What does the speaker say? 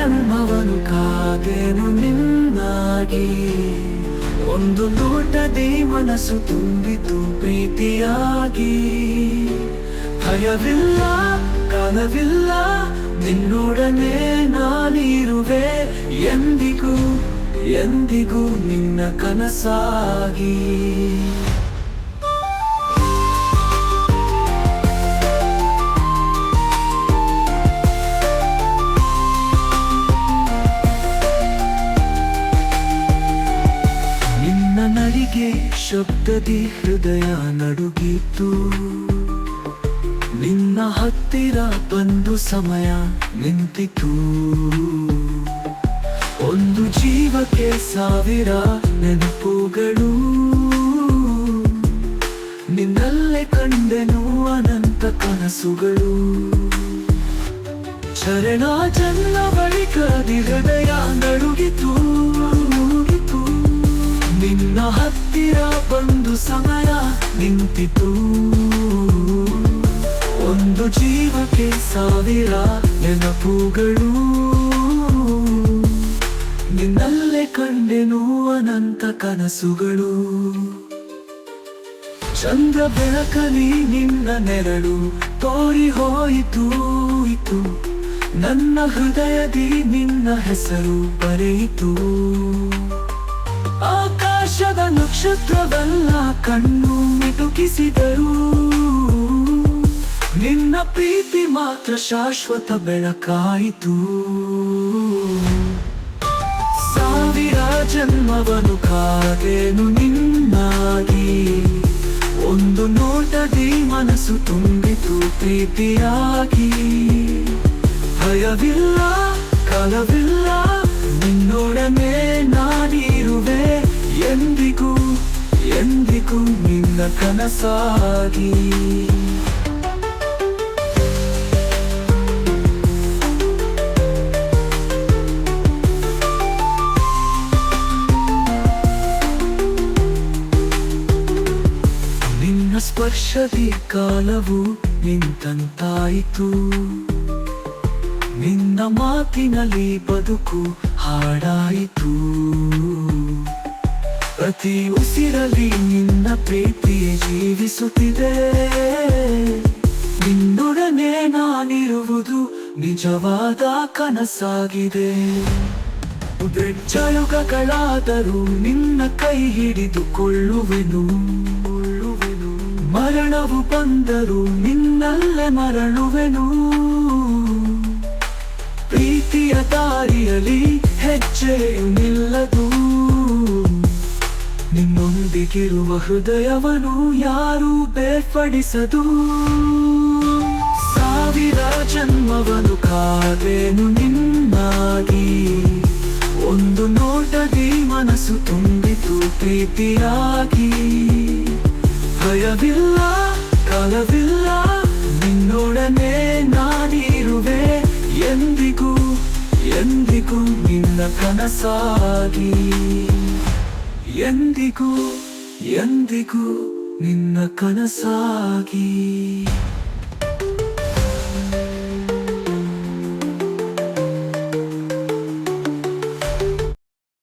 ಜನ್ಮವನು ಕಾದೆನು ನಿನ್ನಾಗಿ. ಒಂದು ನೋಟದಿ ಮನಸ್ಸು ತುಂಬಿತು ಪ್ರೀತಿಯಾಗಿ. ಭಯವಿಲ್ಲ ಕಾಲವಿಲ್ಲ ನಿನ್ನೊಡನೆ ನಾನಿರುವೆ ಎಂದಿಗೂ ಎಂದಿಗೂ ನಿನ್ನ ಕನಸಾಗಿ. ನಿನ್ನ ನಡಿಗೆ ಶಬ್ದದಿ ಹೃದಯ ನಡುಗಿತು. ನಿನ್ನ ಹತ್ತಿರ ಬಂದು ಸಮಯ ನಿಂತಿತು. ಒಂದು ಜೀವಕ್ಕೆ ಸಾವಿರ ನೆನಪುಗಳು. ನಿನ್ನಲ್ಲೇ ಕಂಡೆನು ಅನಂತ ಕನಸುಗಳು. ಚರಣ ಜನ್ಮ ಬಳಿಕದಿ ಹೃದಯ ನಡುಗಿತು. ನಿನ್ನ ಹತ್ತಿರ ಬಂದು ಸಮಯ ನಿಂತಿತು. ಒಂದು ಜೀವಕ್ಕೆ ಸಾವಿರ ನೆನಪುಗಳು. ನಿನ್ನಲ್ಲೇ ಕಂಡೆನು ಅನಂತ ಕನಸುಗಳು. ಚಂದ್ರ ಬೆಳಕಲಿ ನಿನ್ನ ನೆರಳು ತೋರಿ ಹೋಯಿತು. ನನ್ನ ಹೃದಯದಿ ನಿನ್ನ ಹೆಸರು ಬರೆಯಿತು. ಆಕಾಶದ ನಕ್ಷತ್ರವೆಲ್ಲ ಕಣ್ಣು ಮಿಟುಕಿಸಿದರು. ನಿನ್ನ ಪ್ರೀತಿ ಮಾತ್ರ ಶಾಶ್ವತ ಬೆಳಕಾಯಿತು. ಸಾವಿರ ಜನ್ಮವನು ಕಾದೆನು ನಿನ್ನಾಗಿ. ಒಂದು ನೋಟದಿ ಮನಸ್ಸು ತುಂಬಿತು ಪ್ರೀತಿಯಾಗಿ. ಭಯವಿಲ್ಲ ಕಾಲವಿಲ್ಲ ನಿನ್ನೊಡನೆ ನಾನಿರುವೆ ಎಂದಿಗೂ ಎಂದಿಗೂ ನಿನ್ನ ಕನಸಾಗಿ. ನಿನ್ನ ಸ್ಪರ್ಶದಿ ಕಾಲವು ನಿಂತಂತಾಯಿತು. ನಿನ್ನ ಮಾತಿನಲ್ಲಿ ಬದುಕು ಹಾಡಾಯಿತು. ಪ್ರತಿ ಉಸಿರಲಿ ನಿನ್ನ ಪ್ರೀತಿಯೇ ಜೀವಿಸುತ್ತಿದೆ. ನಿನ್ನೊಡನೆ ನಾನಿರುವುದು ನಿಜವಾದ ಕನಸಾಗಿದೆ. ಬೆಚ್ಚಯುಗಗಳಾದರೂ ನಿನ್ನ ಕೈ ಹಿಡಿದುಕೊಳ್ಳುವೆನು. ಮರಣವು ಬಂದರೂ ನಿನ್ನಲ್ಲೇ ಮರಳುವೆನು. ಪ್ರೀತಿಯ ದಾರಿಯಲ್ಲಿ ಹೆಜ್ಜೆಯು ನಿಲ್ಲದು. ನಿನ್ನೊಂದಿಗಿರುವ ಹೃದಯವನ್ನು ಯಾರೂ ಬೇರ್ಪಡಿಸದು. ಸಾವಿರ ಜನ್ಮವನು ಕಾದೆನು ನಿನ್ನಾಗಿ. ಒಂದು ನೋಟದಿ ಮನಸ್ಸು ತುಂಬಿತು ಪ್ರೀತಿಯಾಗಿ. ಭಯವಿಲ್ಲ ಕಾಲವಿಲ್ಲ ನಿನ್ನೊಡನೆ ನಾನಿರುವೆ ಎಂದಿಗೂ ಎಂದಿಗೂ ನಿನ್ನ ಕನಸಾಗಿ. ಎಂದಿಗೂ ಎಂದಿಗೂ ನಿನ್ನ ಕನಸಾಗಿ.